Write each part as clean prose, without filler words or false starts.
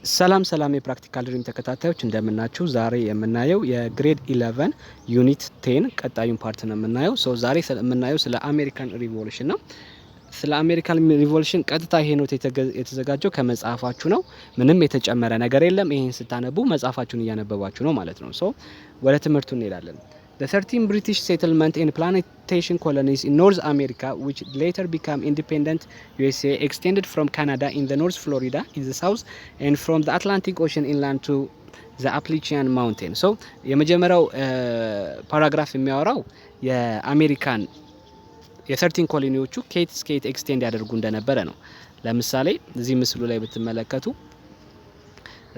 ሰላም የፕራክቲካል ድሪም ተከታታዮች እንደምናችሁ። ዛሬ የምናየው የግሬድ 11 ዩኒት 10 ቀጣዩን ፓርት ነው የምናየው። ዛሬ የምናየው ስለ አሜሪካን ሪቮሉሽን ነው። ስለ አሜሪካን ሪቮሉሽን ቀጥታ ይሄ ነው የተዘጋጀው ከመጽሐፋችሁ ነው። ምንም የተጨመረ ነገር የለም። ይሄን ስታነቡ መጽሐፋችሁን እያነበባችሁ ነው ማለት ነው። ወደ ትምህርቱ እንሄዳለን። The 13 British settlement and plantation colonies in North America, which later became independent USA, extended from Canada in the North Florida in the south and from the Atlantic Ocean inland to the Appalachian Mountain. የመጀመሪያው ፓራግራፍ የሚያወራው የአሜሪካን የ13 ኮሎኒዎቹ ከየት እስከ የት ኤክስቴንድ ያደርጉ እንደነበረ ነው። ለምሳሌ እዚህ ምስሉ ላይ ብትመለከቱ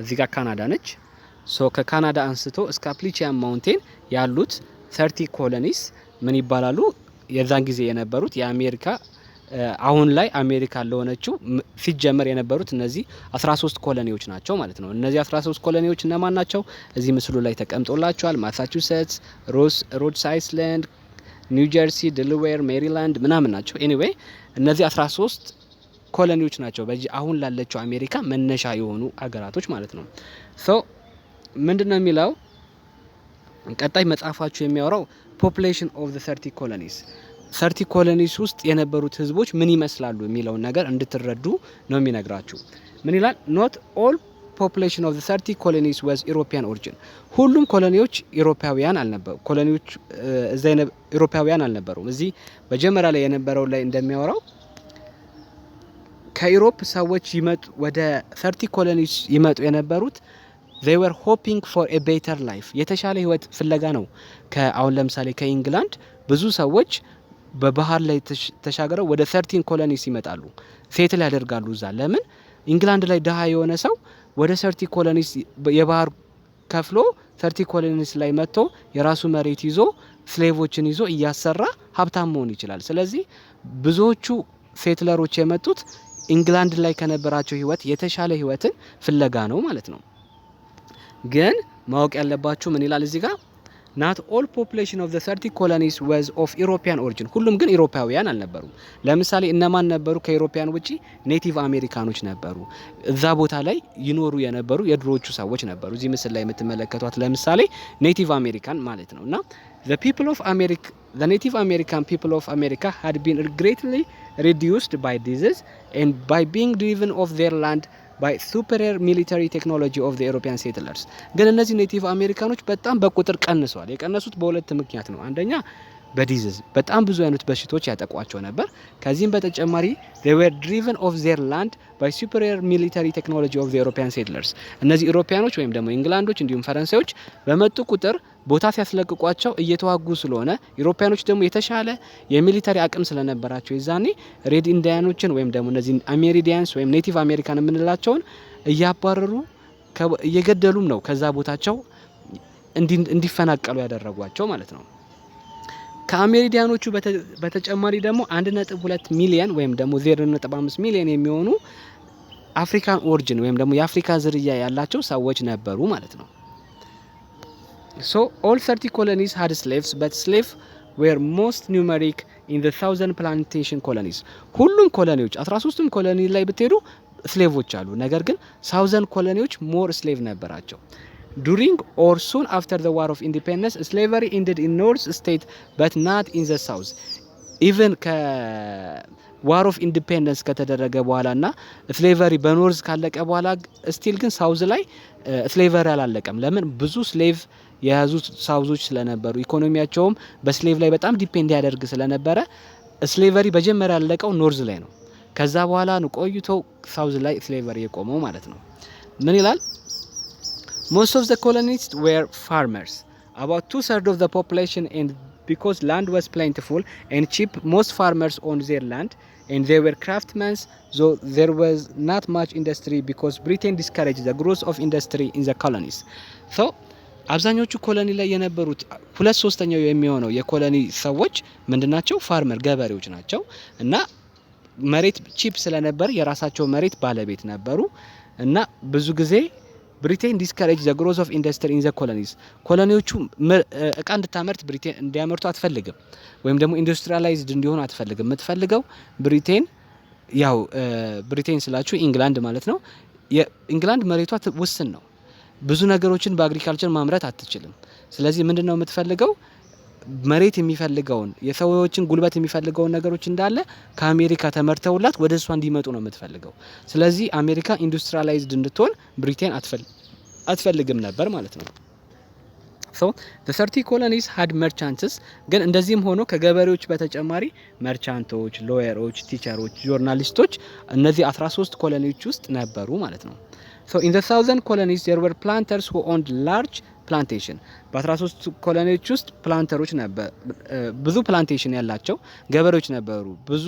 እዚህ ጋር ካናዳ ነች። ከካናዳ አንስቶ እስከ አፕሊቺያን ማውንቴን ያሉት 30 ኮሎኒስ ምን ይባላሉ? የዛን ጊዜ የነበሩት የአሜሪካ አሁን ላይ አሜሪካ ለሆነችው ሲጀመር የነበሩት እነዚህ 13 ኮሎኒዎች ናቸው ማለት ነው። እነዚህ 13 ኮሎኒዎች እነማን ናቸው? እዚህ ምስሉ ላይ ተቀምጦላቸዋል። ማሳቹሴትስ፣ ሮድስ አይላንድ፣ ኒው ጀርሲ፣ ዴላዌር፣ ሜሪላንድ ምናምን ናቸው። ኤኒዌይ እነዚህ 13 ኮሎኒዎች ናቸው በዚህ አሁን ላለችው አሜሪካ መነሻ የሆኑ አገራቶች ማለት ነው። ምንድነው የሚለው ቀጣይ መጽሐፋችሁ የሚያወራው ፖፑሌሽን ኦፍ ዘ 30 ኮሎኒስ 30 ኮሎኒስ ውስጥ የነበሩት ህዝቦች ምን ይመስላሉ የሚለውን ነገር እንድትረዱ ነው የሚነግራችሁ። ምን ይላል? ኖት ኦል ፖፑሌሽን ኦፍ ዘ 30 ኮሎኒስ ዋዝ ኢሮፒያን ኦሪጂን። ሁሉም ኮሎኒዎች ኢሮፓውያን አልነበሩ። ኮሎኒዎች ኢሮፓውያን አልነበሩም። እዚህ መጀመሪያ ላይ የነበረው ላይ እንደሚያወራው ከኢሮፕ ሰዎች ይመጡ ወደ 30 ኮሎኒስ ይመጡ የነበሩት they were hoping for a better life የተሻለ ህይወት ፍለጋ ነው። አሁን ለምሳሌ ከኢንግላንድ ብዙ ሰዎች በባህር ላይ ተሻገረው ወደ 13 ኮሎኒስ ይመጣሉ፣ ሴትል ያደርጋሉ እዛ። ለምን? ኢንግላንድ ላይ ደሃ የሆነ ሰው ወደ 30 ኮሎኒስ የባህር ከፍሎ 30 ኮሎኒስ ላይ መጥቶ የራሱ መሬት ይዞ ስሌቮችን ይዞ እያሰራ ሀብታም መሆን ይችላል። ስለዚህ ብዙዎቹ ሴትለሮች የመጡት ኢንግላንድ ላይ ከነበራቸው ህይወት የተሻለ ህይወትን ፍለጋ ነው ማለት ነው። ግን ማወቅ ያለባችሁ ምን ይላል እዚህ ጋር? not all population of the 30 colonies was of European origin። ሁሉም ግን ኢሮፓውያን አልነበሩም። ለምሳሌ እነማን ነበሩ? ከኢሮፓውያን ውጪ ኔቲቭ አሜሪካኖች ነበሩ። እዛ ቦታ ላይ ይኖሩ የነበሩ የድሮዎቹ ሰዎች ነበሩ። እዚህ ምስል ላይ የምትመለከቷት ለምሳሌ ኔቲቭ አሜሪካን ማለት ነው። እና the people of America, the native American people of America had been greatly reduced by disease and by being driven off their land by superior military technology of the European settlers። ግን እነዚህ ኔቲቭ አሜሪካኖች በጣም በቁጥር ቀንሰዋል። የቀነሱት በሁለት ምክንያት ነው። አንደኛ በዲዚዝ በጣም ብዙ አይነት በሽቶች ያጠቋቸው ነበር። ከዚህም በተጨማሪ they were driven off their land by superior military technology of the European settlers። እነዚህ ኢሮፓያኖች ወይም ደግሞ ኢንግላንዶች እንዲሁም ፈረንሳዮች በመጡ ቁጥር ቦታ ሲያስለቅቋቸው እየተዋጉ ስለሆነ ኢሮፓያኖች ደግሞ የተሻለ የሚሊታሪ አቅም ስለነበራቸው ይዛኔ ሬድ ኢንዲያኖችን ወይም ደግሞ እነዚህ አሜሪዲያንስ ወይም ኔቲቭ አሜሪካን የምንላቸውን እያባረሩ እየገደሉም ነው ከዛ ቦታቸው እንዲፈናቀሉ ያደረጓቸው ማለት ነው። ከአሜሪዲያኖቹ በተጨማሪ ደግሞ 1.2 ሚሊዮን ወይም ደግሞ 0.5 ሚሊዮን የሚሆኑ አፍሪካን ኦሪጂን ወይም ደግሞ የአፍሪካ ዝርያ ያላቸው ሰዎች ነበሩ ማለት ነው። all 30 colonies had slaves, but slaves were most numeric in the southern plantation colonies። ሁሉም ኮሎኒዎች 13ቱም ኮሎኒ ላይ ብትሄዱ ስሌቮች አሉ። ነገር ግን ሳውዘርን ኮሎኒዎች ሞር ስሌቭ ነበራቸው። During or soon after the War of Independence, slavery ended in North state but not in the South. Even ዋር ኦፍ ኢንዲፔንደንስ ከተደረገ በኋላና ስሌቨሪ በኖርዝ ካለቀ በኋላ ስቲል ግን ሳውዝ ላይ ስሌቨሪ አላለቀም። ለምን? ብዙ ስሌቭ የያዙ ሳውዞች ስለነበሩ ኢኮኖሚያቸውም በስሌቭ ላይ በጣም ዲፔንድ ያደርግ ስለነበረ ስሌቨሪ በጀመረ ያለቀው ኖርዝ ላይ ነው። ከዛ በኋላ ነው ቆይቶ ሳውዝ ላይ ስሌቨሪ የቆመው ማለት ነው። ምን ይላል? Most of the colonists were farmers, about 2/3 of the population, and because land was plentiful and cheap, most farmers owned their land and they were craftsmen, so there was not much industry because Britain discouraged the growth of industry in the colonies. አብዛኞቹ ኮሎኒ ላይ የነበሩት 2/3 የሚሆነው የኮሎኒ ሰዎች ምንድናቸው? ፋርመር ገበሬዎች ናቸው። እና መሬት ቺፕ ስለነበር የራሳቸው መሬት ባለቤት ነበሩ። እና ብዙ ጊዜ ብሪቴን ዲስከሬጅ ዘ ግሮዝ ኦፍ ኢንዱስትሪ ኢን ዘ ኮሎኒስ። ኮሎኒዎቹ እቃ እንድታመርት ብሪቴን እንዲያመርቱ አትፈልግም፣ ወይም ደግሞ ኢንዱስትሪያላይዝድ እንዲሆኑ አትፈልግም። የምትፈልገው ብሪቴን ያው ብሪቴን ስላችሁ ኢንግላንድ ማለት ነው የኢንግላንድ መሬቷ ውስን ነው። ብዙ ነገሮችን በአግሪካልቸር ማምረት አትችልም። ስለዚህ ምንድነው የምትፈልገው? መሬት የሚፈልገውን የሰዎችን ጉልበት የሚፈልገውን ነገሮች እንዳለ ከአሜሪካ ተመርተውላት ወደ እሷ እንዲመጡ ነው የምትፈልገው። ስለዚህ አሜሪካ ኢንዱስትሪያላይዝድ እንድትሆን ብሪቴን አትፈልግም ነበር ማለት ነው። So the 30 colonies had merchants ግን እንደዚህም ሆኖ ከገበሬዎች በተጨማሪ መርቻንቶች፣ ሎየሮች፣ ቲቸሮች፣ ጆርናሊስቶች እነዚህ 13 ኮሎኒዎች ውስጥ ነበሩ ማለት ነው። So in the southern colonies there were planters who owned large plantation በ13 ኮሎኒዎች ውስጥ ፕላንተሮች ነበር፣ ብዙ ፕላንቴሽን ያላቸው ገበሬዎች ነበሩ፣ ብዙ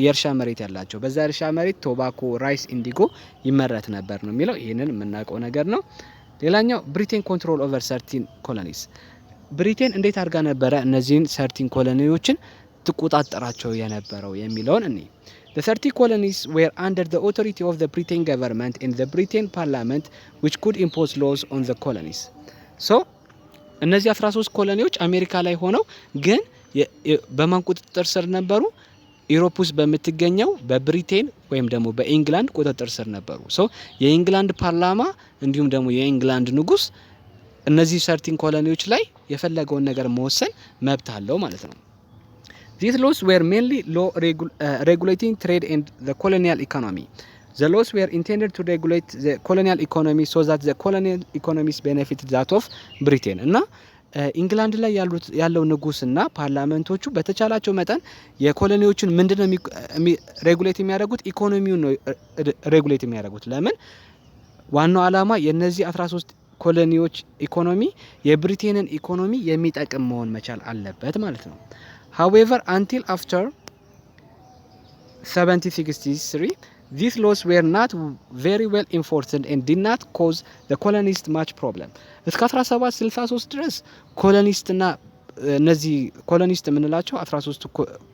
የእርሻ መሬት ያላቸው። በዛ እርሻ መሬት ቶባኮ፣ ራይስ፣ ኢንዲጎ ይመረት ነበር ነው የሚለው። ይህንን የምናውቀው ነገር ነው። ሌላኛው ብሪቴን ኮንትሮል ኦቨር 13 ኮሎኒስ። ብሪቴን እንዴት አድርጋ ነበረ እነዚህን 13 ኮሎኒዎችን ትቆጣጠራቸው የነበረው የሚለውን እኔ The 30 colonies were under the authority of the Britain government and the Britain parliament which could impose laws on the colonies. So እነዚህ 13 ኮሎኒዎች አሜሪካ ላይ ሆነው ግን በማን ቁጥጥር ስር ነበሩ? ዩሮፕ ውስጥ በምትገኘው በብሪቴን ወይም ደግሞ በኢንግላንድ ቁጥጥር ስር ነበሩ። ሶ የኢንግላንድ ፓርላማ እንዲሁም ደግሞ የኢንግላንድ ንጉስ እነዚህ 13 ኮሎኒዎች ላይ የፈለገውን ነገር መወሰን መብት አለው ማለት ነው። These laws were mainly regulating trade and the colonial economy. The laws were intended to regulate the colonial economy so that the colonial economies benefited that of Britain. እና ኢንግላንድ ላይ ያለው ንጉስና ፓርላመንቶቹ በተቻላቸው መጠን የኮሎኒዎችን ምንድነው ሬጉሌት የሚያደርጉት? ኢኮኖሚውን ነው ሬጉሌት የሚያደርጉት። ለምን? ዋናው አላማ የነዚህ 13 ኮሎኒዎች ኢኮኖሚ የብሪቴንን ኢኮኖሚ የሚጠቅም መሆን መቻል አለበት ማለት ነው። However, until after 1763, these laws were not very well enforced and did not cause the colonists much problem. እስከ 1763 ድረስ ኮሎኒስትና እነዚህ ኮሎኒስት የምንላቸው 13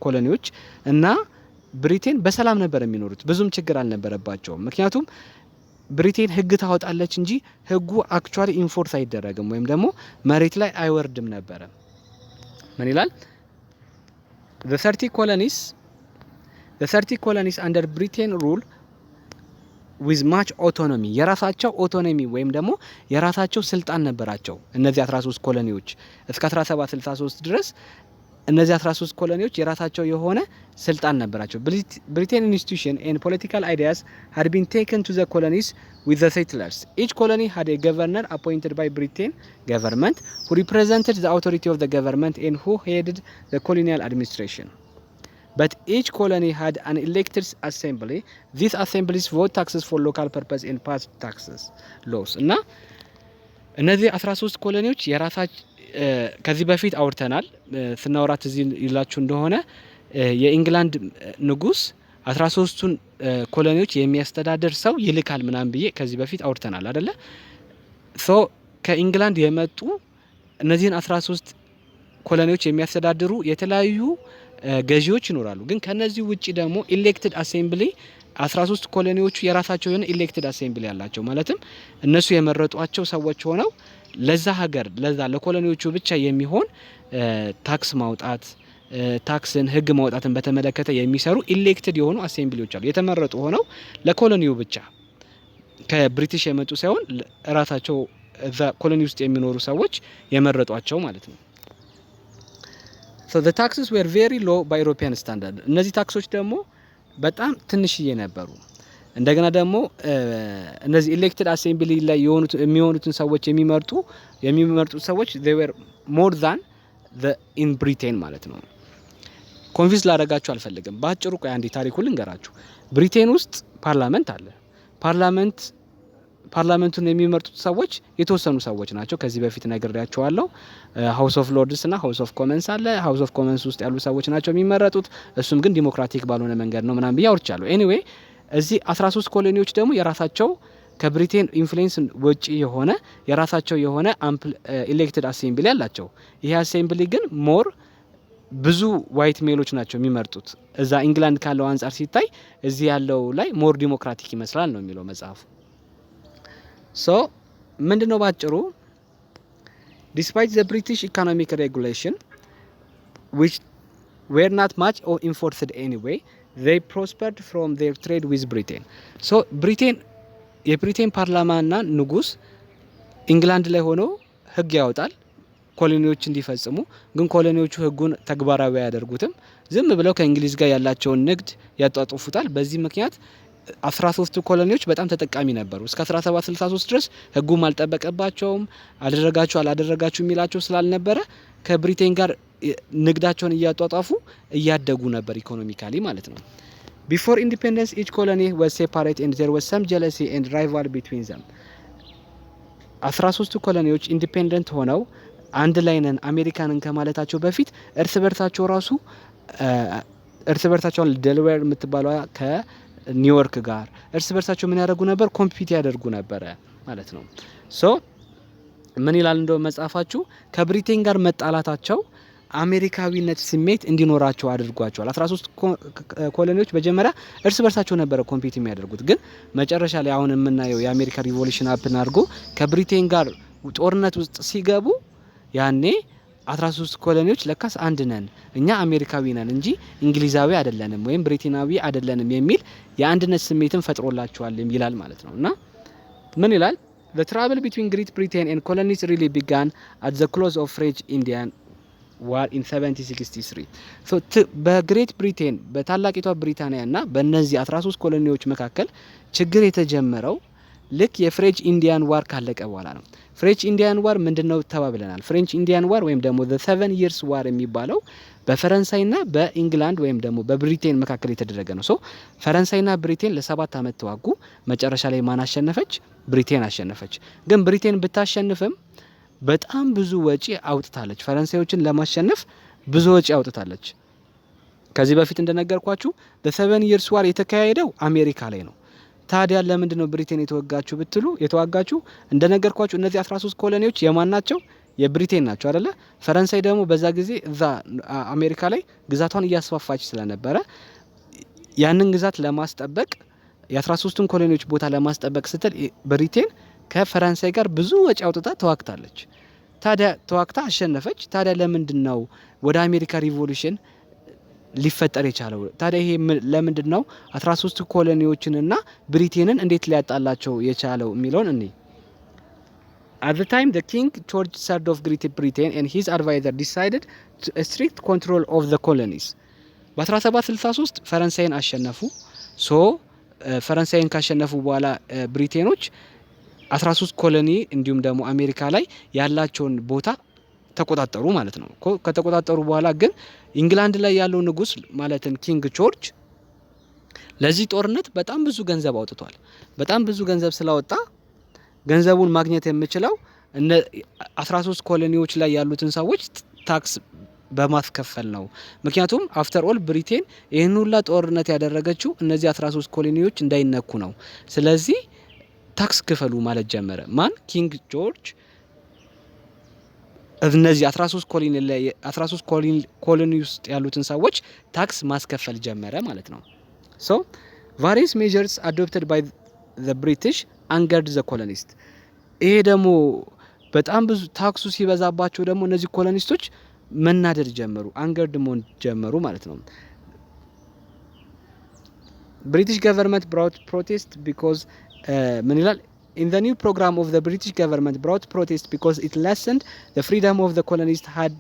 ኮሎኒዎች እና ብሪቴን በሰላም ነበር የሚኖሩት። ብዙም ችግር አልነበረባቸውም። ምክንያቱም ብሪቴን ህግ ታወጣለች እንጂ ህጉ አክቹአሊ ኢንፎርስ አይደረግም ወይም ደግሞ መሬት ላይ አይወርድም ነበር። ምን ይላል? The 30 colonies under Britain rule with much autonomy. የራሳቸው ኦቶኖሚ ወይም ደግሞ የራሳቸው ስልጣን ነበራቸው። እነዚህ 13 ኮሎኒዎች እስከ 1763 ድረስ እነዚህ 13 ኮሎኒዎች የራሳቸው የሆነ ስልጣን ነበራቸው። Britain institution and political ideas had been taken to the colonies with the settlers. Each colony had a governor appointed by Britain government who represented the authority of the government and who headed the colonial administration. But each colony had an elected assembly. These assemblies vote taxes for local purpose and pass taxes laws. እና እነዚህ 13 ኮሎኒዎች የራሳቸው ከዚህ በፊት አውርተናል። ስናወራት እዚህ ይላችሁ እንደሆነ የኢንግላንድ ንጉስ 13ቱን ኮሎኒዎች የሚያስተዳድር ሰው ይልካል ምናምን ብዬ ከዚህ በፊት አውርተናል አይደለ? ሶ ከኢንግላንድ የመጡ እነዚህን 13 ኮሎኒዎች የሚያስተዳድሩ የተለያዩ ገዢዎች ይኖራሉ። ግን ከነዚህ ውጪ ደግሞ ኢሌክትድ አሴምብሊ 13 ኮሎኒዎቹ የራሳቸው የሆነ ኢሌክትድ አሴምብሊ ያላቸው ማለትም እነሱ የመረጧቸው ሰዎች ሆነው ለዛ ሀገር ለዛ ለኮሎኒዎቹ ብቻ የሚሆን ታክስ ማውጣት ታክስን ህግ ማውጣትን በተመለከተ የሚሰሩ ኢሌክትድ የሆኑ አሴምብሊዎች አሉ። የተመረጡ ሆነው ለኮሎኒው ብቻ ከብሪቲሽ የመጡ ሳይሆን ራሳቸው እዛ ኮሎኒ ውስጥ የሚኖሩ ሰዎች የመረጧቸው ማለት ነው። So the taxes were very low by European standard. እነዚህ ታክሶች ደግሞ በጣም ትንሽዬ ነበሩ። እንደገና ደግሞ እነዚህ ኢሌክትድ አሴምብሊ ላይ የሚሆኑትን ሰዎች የሚመርጡ ሰዎች they were more than the in Britain ማለት ነው። ኮንፊውዝ ላደርጋችሁ አልፈልግም። ባጭሩ ቆይ አንዴ ታሪኩን ልንገራችሁ። ብሪቴን ውስጥ ፓርላመንት አለ። ፓርላመንቱን የሚመርጡት ሰዎች የተወሰኑ ሰዎች ናቸው። ከዚህ በፊት ነግሬያችኋለሁ። ሃውስ ኦፍ ሎርድስ እና ሃውስ ኦፍ ኮመንስ አለ። ሃውስ ኦፍ ኮመንስ ውስጥ ያሉ ሰዎች ናቸው የሚመረጡት። እሱም ግን ዲሞክራቲክ ባልሆነ መንገድ ነው ምናምን ብዬ አውርቻለሁ። ኤኒዌይ እዚህ 13 ኮሎኒዎች ደግሞ የራሳቸው ከብሪቴን ኢንፍሉዌንስ ውጪ የሆነ የራሳቸው የሆነ ኢሌክትድ አሴምብሊ አላቸው። ይሄ አሴምብሊ ግን ሞር ብዙ ዋይት ሜሎች ናቸው የሚመርጡት። እዛ ኢንግላንድ ካለው አንጻር ሲታይ እዚህ ያለው ላይ ሞር ዲሞክራቲክ ይመስላል ነው የሚለው መጽሐፉ። ሶ ምንድነው ባጭሩ? Despite the British economic regulation which were not much or enforced anyway, they prospered from their trade with Britain. So Britain የብሪቴን ፓርላማና ንጉስ ኢንግላንድ ላይ ሆኖ ህግ ያወጣል ኮሎኒዎች እንዲፈጽሙ። ግን ኮሎኒዎቹ ህጉን ተግባራዊ ያደርጉትም ዝም ብለው ከእንግሊዝ ጋር ያላቸውን ንግድ ያጧጡፉታል። በዚህ ምክንያት 13 ኮሎኒዎች በጣም ተጠቃሚ ነበሩ። እስከ 1763 ድረስ ህጉም አልጠበቀባቸውም። አላደረጋችሁ የሚላቸው ስላልነበረ ከብሪቴን ጋር ንግዳቸውን እያጧጧፉ እያደጉ ነበር ኢኮኖሚካሊ ማለት ነው። Before independence each colony was separate and there was some jealousy and rivalry between them. 13 ኮሎኒዎች ኢንዲፔንደንት ሆነው አንድ ላይ ነን አሜሪካንን ከማለታቸው በፊት እርስ በርሳቸው ዴልዌር የምትባለው ከኒውዮርክ ጋር እርስ በርሳቸው ምን ያደርጉ ነበር? ኮምፒት ያደርጉ ነበር ማለት ነው። ሶ ምን ይላል እንደው መጻፋችሁ ከብሪቴን ጋር መጣላታቸው አሜሪካዊነት ስሜት እንዲኖራቸው አድርጓቸዋል። 13 ኮሎኒዎች በመጀመሪያ እርስ በርሳቸው ነበር ኮምፒት የሚያደርጉት። ግን መጨረሻ ላይ አሁን የምናየው የአሜሪካ ሪቮሉሽን አፕን አድርጎ ከብሪቴን ጋር ጦርነት ውስጥ ሲገቡ ያኔ 13 ኮሎኒዎች ለካስ አንድ ነን እኛ አሜሪካዊ ነን እንጂ እንግሊዛዊ አይደለንም ወይም ብሪቴናዊ አይደለንም የሚል የአንድነት ስሜትን ፈጥሮላቸዋል ይላል ማለት ነው። እና ምን ይላል? The trouble between Great Britain and colonies really began at the close of French Indian War in 1763. So በግሬት ብሪቴን በታላቂቷ ብሪታንያ እና በእነዚህ 13 ኮሎኒዎች መካከል ችግር የተጀመረው ልክ የፍሬንች ኢንዲያን ዋር ካለቀ በኋላ ነው። ፍሬንች ኢንዲያን ዋር ምንድነው ተባብለናል? ፍሬንች ኢንዲያን ዋር ወይም ደግሞ the 7 years war የሚባለው በፈረንሳይና በኢንግላንድ ወይም ደግሞ በብሪቴን መካከል የተደረገ ነው። ሶ ፈረንሳይና ብሪቴን ለ7 አመት ተዋጉ። መጨረሻ ላይ ማን አሸነፈች? ብሪቴን አሸነፈች። ግን ብሪቴን ብታሸንፍም በጣም ብዙ ወጪ አውጥታለች። ፈረንሳዮችን ለማሸነፍ ብዙ ወጪ አውጥታለች። ከዚህ በፊት እንደነገርኳችሁ the 7 years war የተካሄደው አሜሪካ ላይ ነው። ታዲያ ለምንድን ነው ብሪቴን የተዋጋችሁ? እንደነገርኳችሁ እነዚህ 13 ኮሎኒዎች የማን ናቸው? የብሪቴን ናቸው አይደለ? ፈረንሳይ ደግሞ በዛ ጊዜ እዛ አሜሪካ ላይ ግዛቷን እያስፋፋች ስለነበረ ያንን ግዛት ለማስጠበቅ የ13ቱን ኮሎኒዎች ቦታ ለማስጠበቅ ስትል ብሪቴን ከፈረንሳይ ጋር ብዙ ወጪ አውጥታ ተዋግታለች። ታዲያ ተዋግታ አሸነፈች። ታዲያ ለምንድን ነው ወደ አሜሪካ ሪቮሉሽን ሊፈጠር የቻለው? ታዲያ ይሄ ለምንድን ነው 13 ኮሎኒዎችንና ብሪቴንን እንዴት ሊያጣላቸው የቻለው የሚለውን እኔ At the time the King George III of Great Britain and his advisor decided to strict control of the colonies. በ1763 ፈረንሳይን አሸነፉ። ፈረንሳይን ካሸነፉ በኋላ ብሪቴኖች 13 ኮሎኒ እንዲሁም ደግሞ አሜሪካ ላይ ያላቸውን ቦታ ተቆጣጠሩ ማለት ነው። ከተቆጣጠሩ በኋላ ግን ኢንግላንድ ላይ ያለው ንጉስ ማለትም ኪንግ ጆርጅ ለዚህ ጦርነት በጣም ብዙ ገንዘብ አውጥቷል። በጣም ብዙ ገንዘብ ስላወጣ ገንዘቡን ማግኘት የሚችለው 13 ኮሎኒዎች ላይ ያሉትን ሰዎች ታክስ በማስከፈል ነው። ምክንያቱም አፍተር ኦል ብሪቴን ይህን ሁላ ጦርነት ያደረገችው እነዚህ 13 ኮሎኒዎች እንዳይነኩ ነው። ስለዚህ ታክስ ክፈሉ ማለት ጀመረ። ማን? ኪንግ ጆርጅ እነዚህ 13 ኮሎኒ ውስጥ ያሉትን ሰዎች ታክስ ማስከፈል ጀመረ ማለት ነው። So various measures adopted by the British angered the colonists. ይሄ ደግሞ በጣም ብዙ ታክሱ ሲበዛባቸው ደግሞ እነዚህ ኮሎኒስቶች መናደድ ጀመሩ፣ አንገርድ መሆን ጀመሩ ማለት ነው። British government brought protest because ምን ይላል? In the new program of the British government brought protest because it lessened the freedom of the colonists had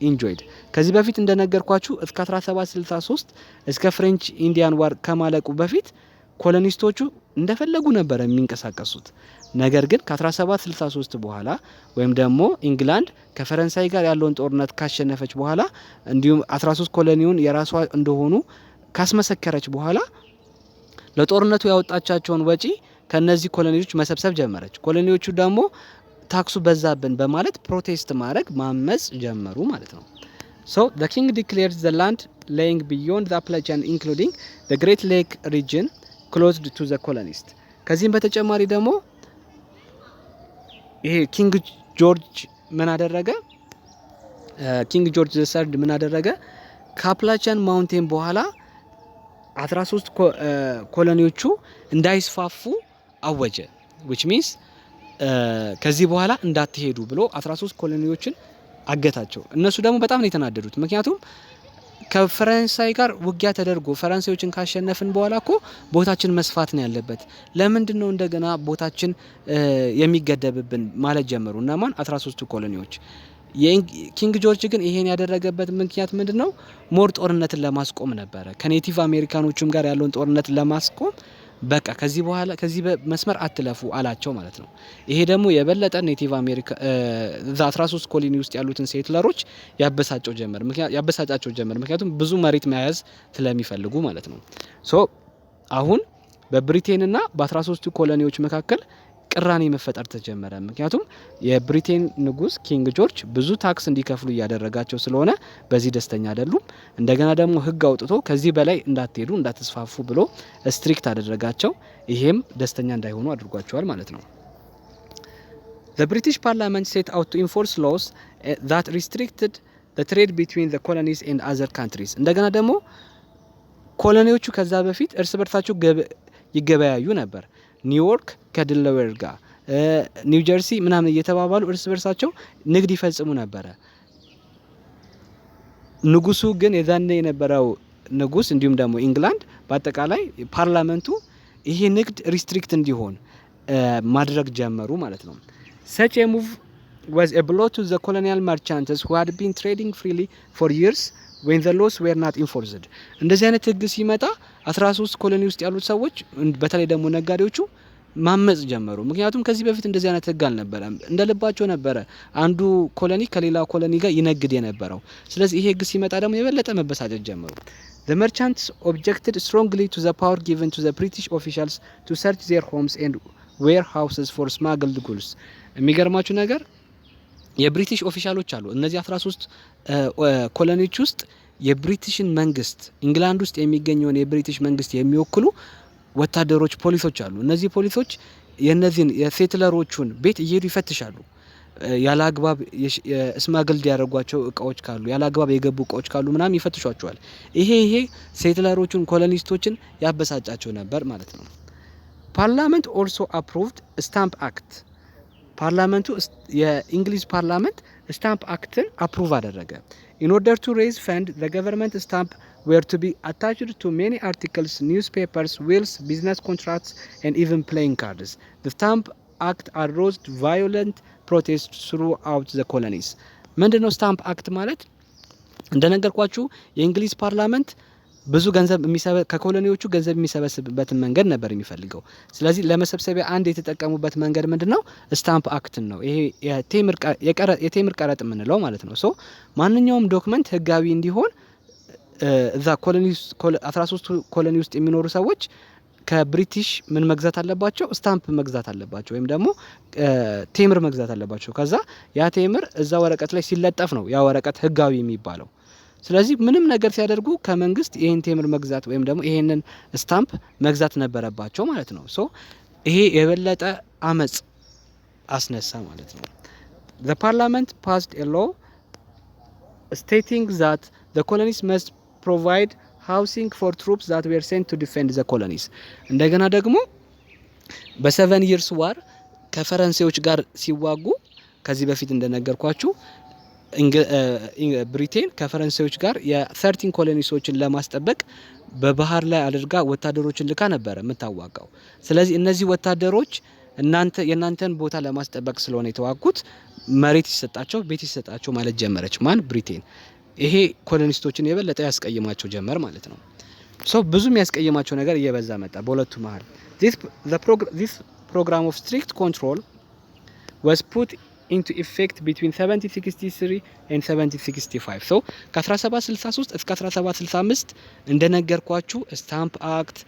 enjoyed. ከዚህ በፊት እንደነገርኳችሁ እስከ 1763 እስከ ፍሬንች ኢንዲያን ዋር ከማለቁ በፊት ኮሎኒስቶቹ እንደፈለጉ ነበር የሚንቀሳቀሱት። ነገር ግን ከ1763 በኋላ ወይም ደግሞ ኢንግላንድ ከፈረንሳይ ጋር ያለውን ጦርነት ካሸነፈች በኋላ እንዲሁም 13 ኮሎኒውን የራሷ እንደሆኑ ካስመሰከረች በኋላ ለጦርነቱ ያወጣቻቸውን ወጪ ከነዚህ ኮሎኒዎች መሰብሰብ ጀመረች። ኮሎኒዎቹ ደግሞ ታክሱ በዛብን በማለት ፕሮቴስት ማድረግ ማመጽ ጀመሩ ማለት ነው። So the king declared the land lying beyond the Appalachian including the Great Lake region closed to the colonists. ከዚህም በተጨማሪ ደግሞ ይሄ ኪንግ ጆርጅ ምን አደረገ? ኪንግ ጆርጅ ዘሰርድ ምን አደረገ? ከአፕላቻን ማውንቴን በኋላ 13 ኮሎኒዎቹ እንዳይስፋፉ አወጀ። which means ከዚህ በኋላ እንዳትሄዱ ብሎ 13 ኮሎኒዎችን አገታቸው። እነሱ ደግሞ በጣም ነው የተናደዱት። ምክንያቱም ከፈረንሳይ ጋር ውጊያ ተደርጎ ፈረንሳዮችን ካሸነፍን በኋላ እኮ ቦታችን መስፋት ነው ያለበት። ለምንድነው እንደገና ቦታችን የሚገደብብን ማለት ጀመሩ። እናማን 13ቱ ኮሎኒዎች። ኪንግ ጆርጅ ግን ይሄን ያደረገበት ምክንያት ምንድነው? ሞር ጦርነትን ለማስቆም ነበረ። ከኔቲቭ አሜሪካኖቹም ጋር ያለውን ጦርነት ለማስቆም በቃ ከዚህ በኋላ ከዚህ መስመር አትለፉ አላቸው ማለት ነው። ይሄ ደግሞ የበለጠ ኔቲቭ አሜሪካ 13 ኮሎኒ ውስጥ ያሉትን ሴትለሮች ያበሳጫቸው ጀመር። ምክንያቱም ብዙ መሬት መያዝ ስለሚፈልጉ ማለት ነው። ሶ አሁን በብሪቴንና በ13ቱ ኮሎኒዎች መካከል ቅራኔ መፈጠር ተጀመረ። ምክንያቱም የብሪቴን ንጉስ ኪንግ ጆርጅ ብዙ ታክስ እንዲከፍሉ እያደረጋቸው ስለሆነ በዚህ ደስተኛ አይደሉም። እንደገና ደግሞ ህግ አውጥቶ ከዚህ በላይ እንዳትሄዱ እንዳትስፋፉ ብሎ ስትሪክት አደረጋቸው። ይሄም ደስተኛ እንዳይሆኑ አድርጓቸዋል ማለት ነው። The British Parliament set out to enforce laws that restricted the trade between the colonies and other countries. እንደገና ደግሞ ኮሎኒዎቹ ከዛ በፊት እርስ በርሳቸው ይገበያዩ ነበር። ኒውዮርክ ከድለዌር ጋር ኒው ጀርሲ ምናምን እየተባባሉ እርስ በርሳቸው ንግድ ይፈጽሙ ነበር። ንጉሱ ግን የዛኔ የነበረው ንጉስ እንዲሁም ደግሞ ኢንግላንድ በአጠቃላይ ፓርላመንቱ ይሄ ንግድ ሪስትሪክት እንዲሆን ማድረግ ጀመሩ ማለት ነው። such a move was a blow to the colonial merchants who had been trading freely for years when the laws were not enforced. እንደዚህ አይነት ህግ ሲመጣ 13 ኮሎኒ ውስጥ ያሉት ሰዎች በተለይ ደግሞ ነጋዴዎቹ ማመጽ ጀመሩ። ምክንያቱም ከዚህ በፊት እንደዚህ አይነት ህግ አልነበረም። እንደልባቸው ነበረ አንዱ ኮሎኒ ከሌላ ኮሎኒ ጋር ይነግድ የነበረው። ስለዚህ ይሄ ህግ ሲመጣ ደግሞ የበለጠ መበሳጨት ጀመሩ። The merchants objected strongly to the power given to the British officials to search their homes and warehouses for smuggled goods. የሚገርማችሁ ነገር የብሪቲሽ ኦፊሻሎች አሉ። እነዚህ 13 ኮሎኒዎች ውስጥ የብሪቲሽን መንግስት ኢንግላንድ ውስጥ የሚገኘውን የብሪቲሽ መንግስት የሚወክሉ ወታደሮች፣ ፖሊሶች አሉ። እነዚህ ፖሊሶች የነዚህን የሴትለሮቹን ቤት እየሄዱ ይፈትሻሉ። ያለ አግባብ ስማግልድ ያደረጓቸው እቃዎች ካሉ፣ ያለ አግባብ የገቡ እቃዎች ካሉ ምናምን ይፈትሿቸዋል። ይሄ ኮሎኒስቶችን ኮሎኒስቶችን ያበሳጫቸው ነበር ማለት ነው። ፓርላመንት ኦልሶ አፕሩቭድ ስታምፕ አክት። ፓርላመንቱ የእንግሊዝ ፓርላመንት ስታምፕ አክትን አፕሩቭ አደረገ። in order to raise fund the government stamp were to be attached to many articles, newspapers, wills, business contracts and even playing cards. The stamp act aroused violent protests throughout the colonies. ምንድነው ስታምፕ አክት ማለት? እንደነገርኳችሁ የእንግሊዝ ፓርላመንት ብዙ ገንዘብ ከኮሎኒዎቹ ገንዘብ የሚሰበስብበትን መንገድ ነበር የሚፈልገው። ስለዚህ ለመሰብሰቢያ አንድ የተጠቀሙበት መንገድ ምንድነው? ስታምፕ አክትን ነው። ይሄ የቴምር ቀረጥ የምንለው ማለት ነው። ሶ ማንኛውም ዶክመንት ህጋዊ እንዲሆን እዛ 13 ኮሎኒ ውስጥ የሚኖሩ ሰዎች ከብሪቲሽ ምን መግዛት አለባቸው? ስታምፕ መግዛት አለባቸው፣ ወይም ደግሞ ቴምር መግዛት አለባቸው። ከዛ ያ ቴምር እዛ ወረቀት ላይ ሲለጠፍ ነው ያ ወረቀት ህጋዊ የሚባለው። ስለዚህ ምንም ነገር ሲያደርጉ ከመንግስት ይሄን ቴምር መግዛት ወይም ደግሞ ይሄንን ስታምፕ መግዛት ነበረባቸው ማለት ነው። ሶ ይሄ የበለጠ አመጽ አስነሳ ማለት ነው። The parliament passed a law stating that the colonies must provide housing for troops that were sent to defend the colonies. እንደገና ደግሞ በ7 years war ከፈረንሳዮች ጋር ሲዋጉ ከዚህ በፊት እንደነገርኳችሁ ብሪቴን ከፈረንሳዮች ጋር የ13 ኮሎኒሶችን ለማስጠበቅ በባህር ላይ አድርጋ ወታደሮችን ልካ ነበር የምታዋጋው። ስለዚህ እነዚህ ወታደሮች የናንተን ቦታ ለማስጠበቅ ስለሆነ የተዋጉት መሬት ይሰጣቸው፣ ቤት ይሰጣቸው ማለት ጀመረች። ማን? ብሪቴን። ይሄ ኮሎኒስቶችን የበለጠ ያስቀይማቸው ጀመር ማለት ነው። ሶ ብዙ የሚያስቀይማቸው ነገር እየበዛ መጣ በሁለቱ መሃል። This program of strict control was put into effect between 1763 and 1765. so ከ1763 እስከ 1765 እንደነገርኳችሁ ስታምፕ አክት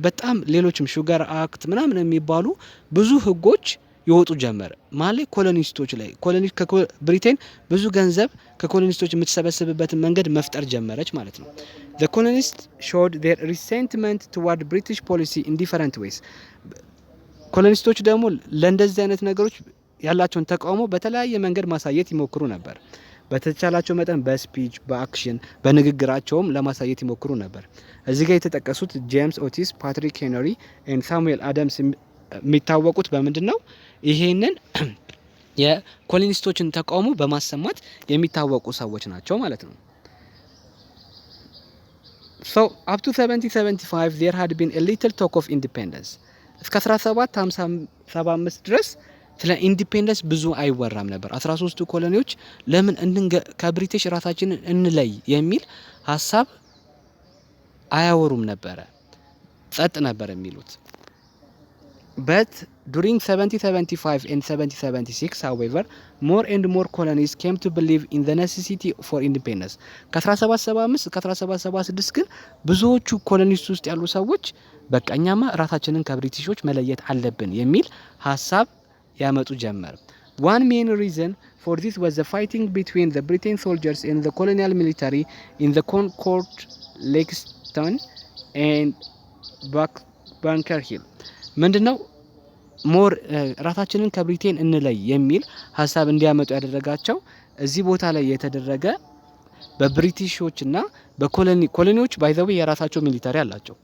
በጣም ሌሎችም ሹገር አክት ምናምን የሚባሉ ብዙ ህጎች ይወጡ ጀመረ ማለት ኮሎኒስቶች ላይ ብሪቴን ብዙ ገንዘብ ከኮሎኒስቶች የምትሰበስብበትን መንገድ መፍጠር ጀመረች ማለት ነው። The colonists showed their resentment toward British policy in different ways. ኮሎኒስቶች ደግሞ ለእንደዚህ አይነት ነገሮች ያላቸውን ተቃውሞ በተለያየ መንገድ ማሳየት ይሞክሩ ነበር። በተቻላቸው መጠን በስፒች፣ በአክሽን፣ በንግግራቸውም ለማሳየት ይሞክሩ ነበር። እዚህ ጋር የተጠቀሱት ጄምስ ኦቲስ፣ ፓትሪክ ሄነሪ እና ሳሙኤል አዳምስ የሚታወቁት በምንድነው? ይሄንን የኮሎኒስቶችን ተቃውሞ በማሰማት የሚታወቁ ሰዎች ናቸው ማለት ነው። So up to 1775 there had been a little talk of independence. እስከ 1775 ድረስ ስለ ኢንዲፔንደንስ ብዙ አይወራም ነበር። 13ቱ ኮሎኒዎች ለምን ከብሪቲሽ ራሳችንን እንለይ የሚል ሀሳብ አያወሩም ነበረ። ጸጥ ነበር የሚሉት። But during 1775 and 1776, however, more and more colonies came to believe in the necessity for independence. ከ1775 እስከ 1776 ግን ብዙዎቹ ኮሎኒስ ውስጥ ያሉ ሰዎች በቃ እኛማ ራሳችንን ከብሪቲሾች መለየት አለብን የሚል ሀሳብ ያመጡ ጀመር። One main reason for this was the fighting between the British soldiers and the colonial military in the Concord, Lexington and Bunker Hill. ምንድነው ሞር ራሳችንን ከብሪቴን እንለይ የሚል ሀሳብ እንዲያመጡ ያደረጋቸው እዚህ ቦታ ላይ የተደረገ በብሪቲሾችና ኮሎኒዎች ባይ ዘ ዌይ የራሳቸው ሚሊታሪ አላቸው።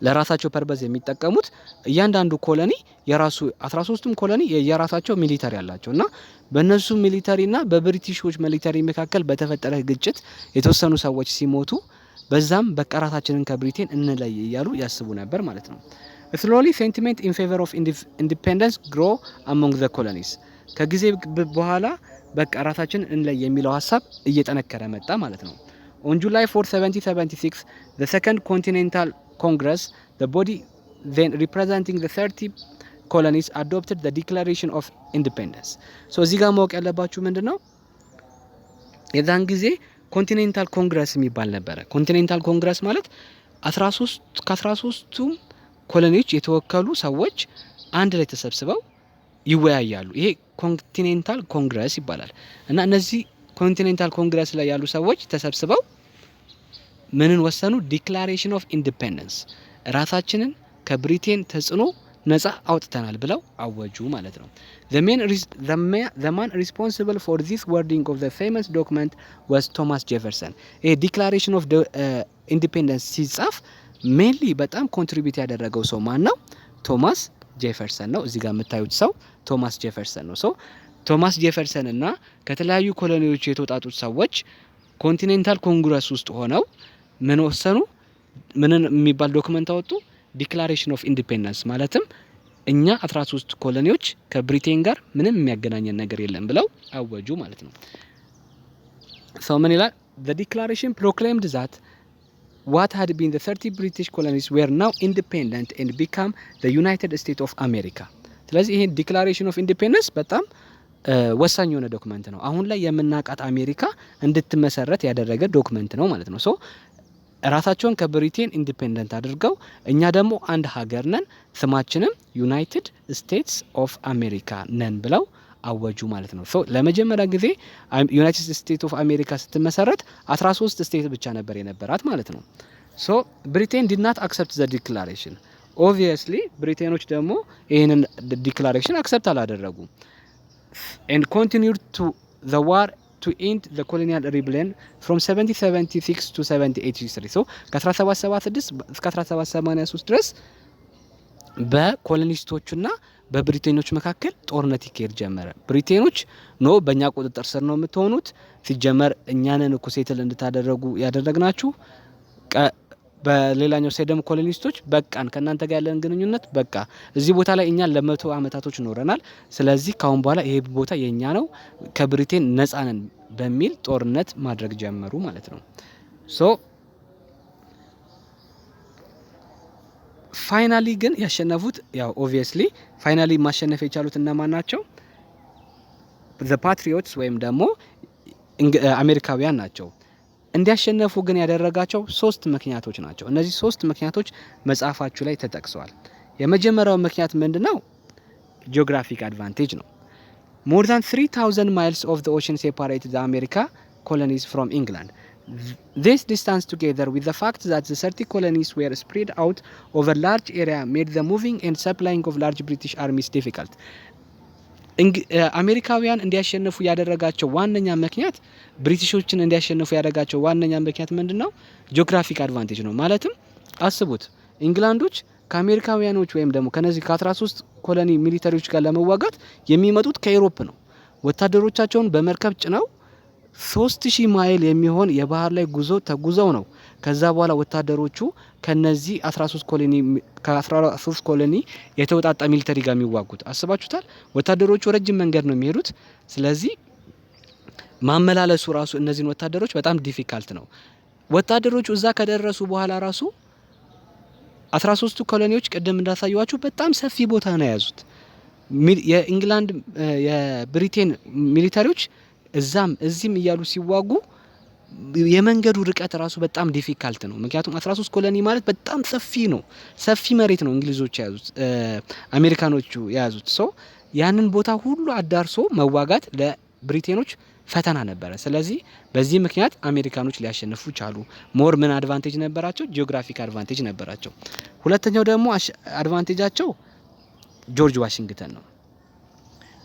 ለራሳቸው ፐርፐዝ የሚጠቀሙት እያንዳንዱ ኮሎኒ የራሱ 13ቱም ኮሎኒ የራሳቸው ሚሊታሪ አላቸውና በእነሱ ሚሊታሪና በብሪቲሾች ሚሊታሪ መካከል በተፈጠረ ግጭት የተወሰኑ ሰዎች ሲሞቱ በዛም በቃ ራሳችንን ከብሪቴን እንለይ እያሉ ያስቡ ነበር ማለት ነው። Slowly sentiment in favor of independence grow among the colonies. ከጊዜ በኋላ በቃ ራሳችንን እንለይ የሚለው ሀሳብ እየጠነከረ መጣ ማለት ነው። On July 4, 1776, the Second Continental Congress, the body then representing the 30 colonies, adopted the Declaration of Independence. So እዚህ ጋር ማወቅ ያለባችሁ ምንድነው? የዛን ጊዜ ኮንቲኔንታል ኮንግረስ የሚባል ነበረ። ኮንቲኔንታል ኮንግረስ ማለት 13ቱም ኮሎኒዎች የተወከሉ ሰዎች አንድ ላይ ተሰብስበው ይወያያሉ። ይሄ ኮንቲኔንታል ኮንግረስ ይባላል። እና እነዚህ ኮንቲኔንታል ኮንግረስ ላይ ያሉ ሰዎች ተሰብስበው ምንን ወሰኑ? ዲክላሬሽን ኦፍ ኢንዲፔንደንስ፣ ራሳችንን ከብሪቴን ተጽዕኖ ነፃ አውጥተናል ብለው አወጁ ማለት ነው። the man responsible for this wording of the famous document was Thomas Jefferson. ይሄ ዲክላሬሽን ኦፍ ኢንዲፔንደንስ ሲጻፍ ሜንሊ በጣም ኮንትሪቢዩት ያደረገው ሰው ማን ነው? ቶማስ ጄፈርሰን ነው። እዚህ ጋር የምታዩት ሰው ቶማስ ጄፈርሰን ነው። ቶማስ ጄፈርሰን እና ከተለያዩ ኮሎኒዎች የተውጣጡት ሰዎች ኮንቲኔንታል ኮንግረስ ውስጥ ሆነው ምን ወሰኑ? ምንን የሚባል ዶክመንት አወጡ? ዲክላሬሽን ኦፍ ኢንዲፔንደንስ ማለትም እኛ 13 ኮሎኒዎች ከብሪቴን ጋር ምንም የሚያገናኘን ነገር የለም ብለው አወጁ ማለት ነው። ሰው ምን ይላል? the declaration proclaimed that what had been the 30 British colonies were now independent and become the United States of America. ስለዚህ ይሄ ዲክላሬሽን ኦፍ ኢንዲፔንደንስ በጣም ወሳኝ የሆነ ዶክመንት ነው። አሁን ላይ የምናውቃት አሜሪካ እንድትመሰረት ያደረገ ዶክመንት ነው ማለት ነው። ራሳቸውን ከብሪቴን ኢንዲፔንደንት አድርገው እኛ ደግሞ አንድ ሀገር ነን፣ ስማችንም ዩናይትድ ስቴትስ ኦፍ አሜሪካ ነን ብለው አወጁ ማለት ነው። ለመጀመሪያ ጊዜ ዩናይትድ ስቴትስ ኦፍ አሜሪካ ስትመሰረት 13 ስቴት ብቻ ነበር የነበራት ማለት ነው። ብሪቴን ዲድ ናት አክሰፕት ዘ ዲክላሬሽን። ኦብቪየስሊ ብሪቴኖች ደግሞ ይህንን ዲክላሬሽን አክሰፕት አላደረጉም። and continued to the war to end the colonial rebellion from 1776 to 1783. ከ1776 እስከ 1783 ድረስ በኮሎኒስቶቹና በብሪቴኖች መካከል ጦርነት ይካሄድ ጀመረ። ብሪቴኖች በእኛ ቁጥጥር ስር ነው የምትሆኑት፣ ሲጀመር እኛንን እኮ ሴትል እንድታደርጉ ያደረግናችሁ፣ በሌላኛው ሳይድ ደግሞ ኮሎኒስቶች በቃን፣ ከናንተ ጋር ያለን ግንኙነት በቃ እዚህ ቦታ ላይ እኛ ለ100 አመታቶች ኖረናል፣ ስለዚህ ካሁን በኋላ ይሄ ቦታ የኛ ነው፣ ከብሪቴን ነፃ ነን በሚል ጦርነት ማድረግ ጀመሩ ማለት ነው። ፋይናሊ ግን ያሸነፉት ያው ኦብቪየስሊ ፋይናሊ ማሸነፍ የቻሉት እነማን ናቸው? the patriots ወይም ደግሞ አሜሪካውያን ናቸው። እንዲያሸነፉ ግን ያደረጋቸው 3 ምክንያቶች ናቸው። እነዚህ 3 ምክንያቶች መጽሐፋችሁ ላይ ተጠቅሰዋል። የመጀመሪያው ምክንያት ምንድነው? ጂኦግራፊክ አድቫንቴጅ ነው። more than 3000 miles of the ocean separate the America colonies from England. This distance together with the fact that the 30 colonies were spread out over large area made the moving and supplying of large British armies difficult. አሜሪካውያን እንዲያሸንፉ ያደረጋቸው ዋነኛ ምክንያት ብሪቲሾችን እንዲያሸንፉ ያደረጋቸው ዋነኛ ምክንያት ምንድነው? ጂኦግራፊክ አድቫንቴጅ ነው። ማለትም አስቡት፣ ኢንግላንዶች ከአሜሪካውያኖች ወይም ደግሞ ከነዚህ ከ13 ኮሎኒ ሚሊታሪዎች ጋር ለመዋጋት የሚመጡት ከዩሮፕ ነው። ወታደሮቻቸውን በመርከብ ጭነው 3000 ማይል የሚሆን የባህር ላይ ጉዞ ተጉዘው ነው ከዛ በኋላ ወታደሮቹ ከነዚህ 13 ኮሎኒ የተወጣጣ ሚሊተሪ ጋር የሚዋጉት አስባችሁታል። ወታደሮቹ ረጅም መንገድ ነው የሚሄዱት። ስለዚህ ማመላለሱ ራሱ እነዚህን ወታደሮች በጣም ዲፊካልት ነው። ወታደሮቹ እዛ ከደረሱ በኋላ ራሱ 13ቱ ኮሎኒዎች ቅድም እንዳሳየዋችሁ በጣም ሰፊ ቦታ ነው የያዙት። የኢንግላንድ የብሪቴን ሚሊታሪዎች እዛም እዚህም እያሉ ሲዋጉ የመንገዱ ርቀት ራሱ በጣም ዲፊካልት ነው። ምክንያቱም 13 ኮሎኒ ማለት በጣም ሰፊ ነው፣ ሰፊ መሬት ነው እንግሊዞች የያዙት፣ አሜሪካኖቹ የያዙት። ሶ ያንን ቦታ ሁሉ አዳርሶ መዋጋት ለብሪቴኖች ፈተና ነበረ። ስለዚህ በዚህ ምክንያት አሜሪካኖች ሊያሸንፉ ቻሉ። ሞር ምን አድቫንቴጅ ነበራቸው? ጂኦግራፊክ አድቫንቴጅ ነበራቸው። ሁለተኛው ደግሞ አድቫንቴጃቸው ጆርጅ ዋሽንግተን ነው።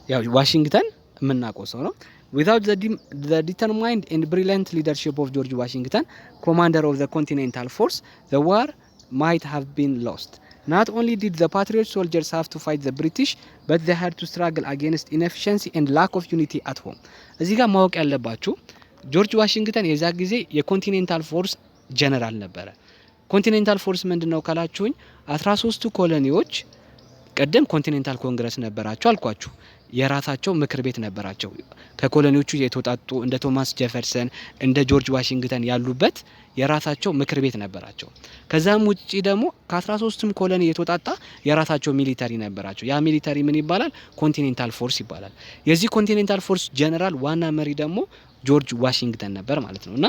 ያው ዋሽንግተን የምናውቀው ሰው ነው። Without the determined and brilliant leadership of George Washington, commander of the Continental Force, the war might have been lost. Not only did the patriot soldiers have to fight the British, but they had to struggle against inefficiency and lack of unity at home. እዚህ ጋር ማወቅ ያለባችሁ ጆርጅ ዋሽንግተን የዛ ጊዜ የኮንቲኔንታል ፎርስ ጀነራል ነበረ። ኮንቲኔንታል ፎርስ ምንድነው ካላችሁኝ 13ቱ ኮሎኒዎች ቀደም ኮንቲኔንታል ኮንግረስ ነበራቸው አልኳችሁ። የራሳቸው ምክር ቤት ነበራቸው ከኮሎኒዎቹ የተውጣጡ እንደ ቶማስ ጄፈርሰን እንደ ጆርጅ ዋሽንግተን ያሉበት የራሳቸው ምክር ቤት ነበራቸው። ከዛም ውጪ ደግሞ ከ13ቱም ኮሎኒ የተውጣጣ የራሳቸው ሚሊታሪ ነበራቸው። ያ ሚሊታሪ ምን ይባላል? ኮንቲኔንታል ፎርስ ይባላል። የዚህ ኮንቲኔንታል ፎርስ ጀነራል ዋና መሪ ደግሞ ጆርጅ ዋሽንግተን ነበር ማለት ነው። እና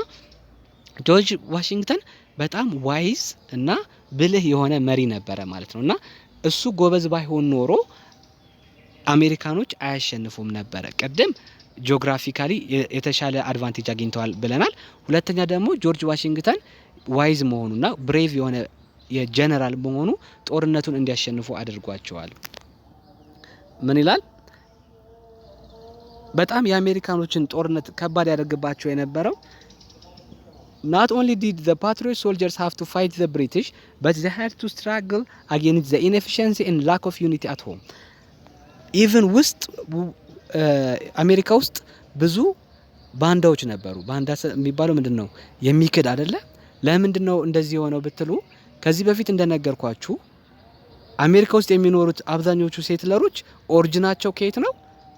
ጆርጅ ዋሽንግተን በጣም ዋይዝ እና ብልህ የሆነ መሪ ነበረ ማለት ነው። እና እሱ ጎበዝ ባይሆን ኖሮ አሜሪካኖች አያሸንፉም ነበረ። ቀደም ጂኦግራፊካሊ የተሻለ አድቫንቴጅ አግኝተዋል ብለናል። ሁለተኛ ደግሞ ጆርጅ ዋሽንግተን ዋይዝ መሆኑና ብሬቭ የሆነ የጀነራል መሆኑ ጦርነቱን እንዲያሸንፉ አድርጓቸዋል። ምን ይላል? በጣም የአሜሪካኖችን ጦርነት ከባድ ያደርግባቸው የነበረው Not only did the patriot soldiers have to fight the British, but they had to struggle against the inefficiency and lack of unity at home. ኢቨን ውስጥ አሜሪካ ውስጥ ብዙ ባንዳዎች ነበሩ። ባንዳ የሚባለው ምንድነው? የሚክድ አይደለ? ለምንድነው እንደዚህ የሆነው ብትሉ ከዚህ በፊት እንደነገርኳችሁ አሜሪካ ውስጥ የሚኖሩት አብዛኞቹ ሴትለሮች ኦሪጂናቸው ከየት ነው?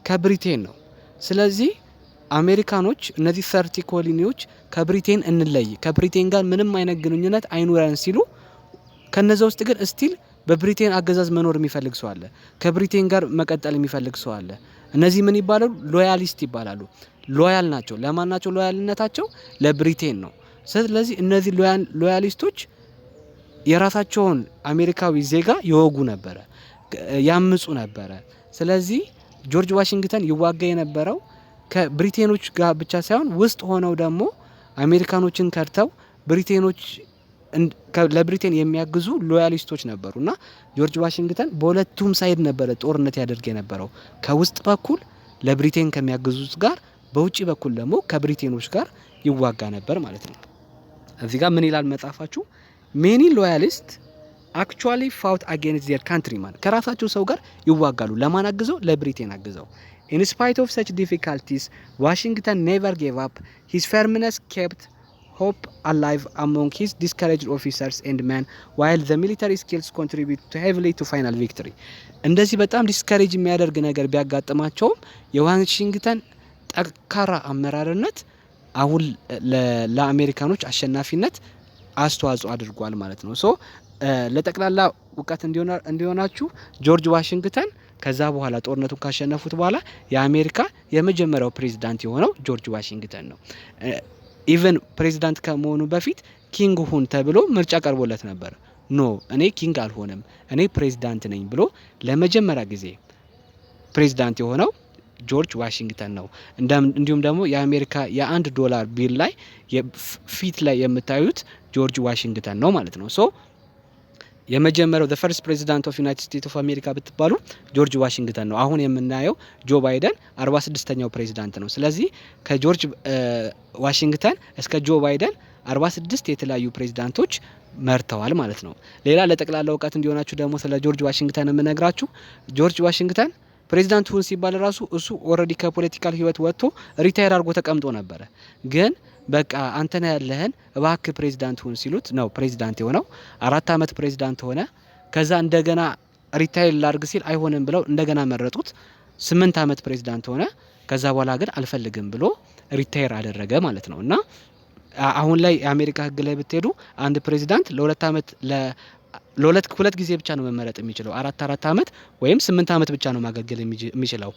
ከብሪቴን ነው። ስለዚህ አሜሪካኖች እነዚህ 30 ኮሎኒዎች ከብሪቴን እንለይ፣ ከብሪቴን ጋር ምንም አይነት ግንኙነት አይኑረን ሲሉ ከነዛ ውስጥ ግን ስቲል በብሪቴን አገዛዝ መኖር የሚፈልግ ሰው አለ። ከብሪቴን ጋር መቀጠል የሚፈልግ ሰው አለ። እነዚህ ምን ይባላሉ? ሎያሊስት ይባላሉ። ሎያል ናቸው። ለማን ናቸው ሎያልነታቸው? ለብሪቴን ነው። ስለዚህ እነዚህ ሎያሊስቶች የራሳቸውን አሜሪካዊ ዜጋ ይወጉ ነበረ፣ ያምጹ ነበረ። ስለዚህ ጆርጅ ዋሽንግተን ይዋጋ የነበረው ከብሪቴኖች ጋር ብቻ ሳይሆን ውስጥ ሆነው ደግሞ አሜሪካኖችን ከርተው ብሪቴኖች ለብሪቴን የሚያግዙ ሎያሊስቶች ነበሩና ጆርጅ ዋሽንግተን በሁለቱም ሳይድ ነበረ ጦርነት ያደርግ የነበረው። ከውስጥ በኩል ለብሪቴን ከሚያግዙት ጋር፣ በውጪ በኩል ደግሞ ከብሪቴኖች ጋር ይዋጋ ነበር ማለት ነው። እዚህ ጋር ምን ይላል መጽሐፋችሁ? Many loyalists actually fought against their countrymen. ከራሳቸው ሰው ጋር ይዋጋሉ። ለማን አግዘው? ለብሪቴን አግዘው። In spite of such difficulties, Washington never gave up. His firmness kept hope alive among his discouraged officers and men, while the military skills contributed heavily to final victory. እንደዚህ በጣም ዲስከሬጅ የሚያደርግ ነገር ቢያጋጥማቸውም የዋሽንግተን ጠንካራ አመራርነት አሁን ለአሜሪካኖች አሸናፊነት አስተዋጽኦ አድርጓል ማለት ነው። ሶ ለጠቅላላ እውቀት እንዲሆናችሁ ጆርጅ ዋሽንግተን ከዛ በኋላ ጦርነቱን ካሸነፉት በኋላ የአሜሪካ የመጀመሪያው ፕሬዝዳንት የሆነው ጆርጅ ዋሽንግተን ነው። ኢቨን ፕሬዝዳንት ከመሆኑ በፊት ኪንግ ሁን ተብሎ ምርጫ ቀርቦለት ነበር። ኖ እኔ ኪንግ አልሆንም፣ እኔ ፕሬዝዳንት ነኝ ብሎ ለመጀመሪያ ጊዜ ፕሬዝዳንት የሆነው ጆርጅ ዋሽንግተን ነው። እንዲሁም ደግሞ የአሜሪካ $1 ቢል ላይ ፊት ላይ የምታዩት ጆርጅ ዋሽንግተን ነው ማለት ነው። ሶ የመጀመሪያው the first president of United States of America ብትባሉ ጆርጅ ዋሽንግተን ነው። አሁን የምናየው ጆ ባይደን 46ኛው ፕሬዝዳንት ነው። ስለዚህ ከጆርጅ ዋሽንግተን እስከ ጆ ባይደን 46 የተለያዩ ፕሬዝዳንቶች መርተዋል ማለት ነው። ሌላ ለጠቅላላ እውቀት እንዲሆናችሁ ደግሞ ስለ ጆርጅ ዋሽንግተን የምነግራችሁ ጆርጅ ዋሽንግተን ፕሬዝዳንት ሁን ሲባል ራሱ እሱ ኦልሬዲ ከፖለቲካል ህይወት ወጥቶ ሪታየር አድርጎ ተቀምጦ ነበረ። ግን በቃ አንተ ነህ ያለህን እባክህ ፕሬዝዳንት ሁን ሲሉት ነው ፕሬዝዳንት የሆነው። 4 አመት ፕሬዝዳንት ሆነ። ከዛ እንደገና ሪታይር ላርግ ሲል አይሆንም ብለው እንደገና መረጡት። 8 አመት ፕሬዝዳንት ሆነ። ከዛ በኋላ ግን አልፈልግም ብሎ ሪታይር አደረገ ማለት ነው። እና አሁን ላይ የአሜሪካ ህግ ላይ ብትሄዱ አንድ ፕሬዝዳንት ለሁለት አመት ሁለት ጊዜ ብቻ ነው መመረጥ የሚችለው። 4 አመት ወይም 8 አመት ብቻ ነው ማገልገል የሚችለው።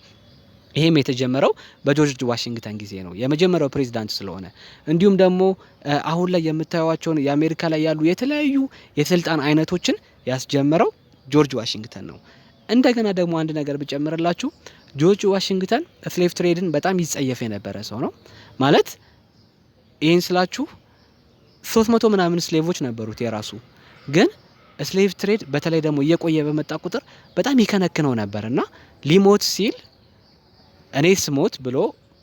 ይሄም የተጀመረው በጆርጅ ዋሽንግተን ጊዜ ነው የመጀመሪያው ፕሬዝዳንት ስለሆነ። እንዲሁም ደግሞ አሁን ላይ የምታዩዋቸውን የአሜሪካ ላይ ያሉ የተለያዩ የስልጣን አይነቶችን ያስጀመረው ጆርጅ ዋሽንግተን ነው። እንደገና ደግሞ አንድ ነገር ብጨምርላችሁ ጆርጅ ዋሽንግተን ስሌቭ ትሬድን በጣም ይጸየፍ የነበረ ሰው ነው። ማለት ይሄን ስላችሁ 300 ምናምን ስሌቮች ነበሩት የራሱ። ግን ስሌቭ ትሬድ በተለይ ደግሞ እየቆየ በመጣ ቁጥር በጣም ይከነክነው ነበርና ሊሞት ሲል እኔ ስሞት ብሎ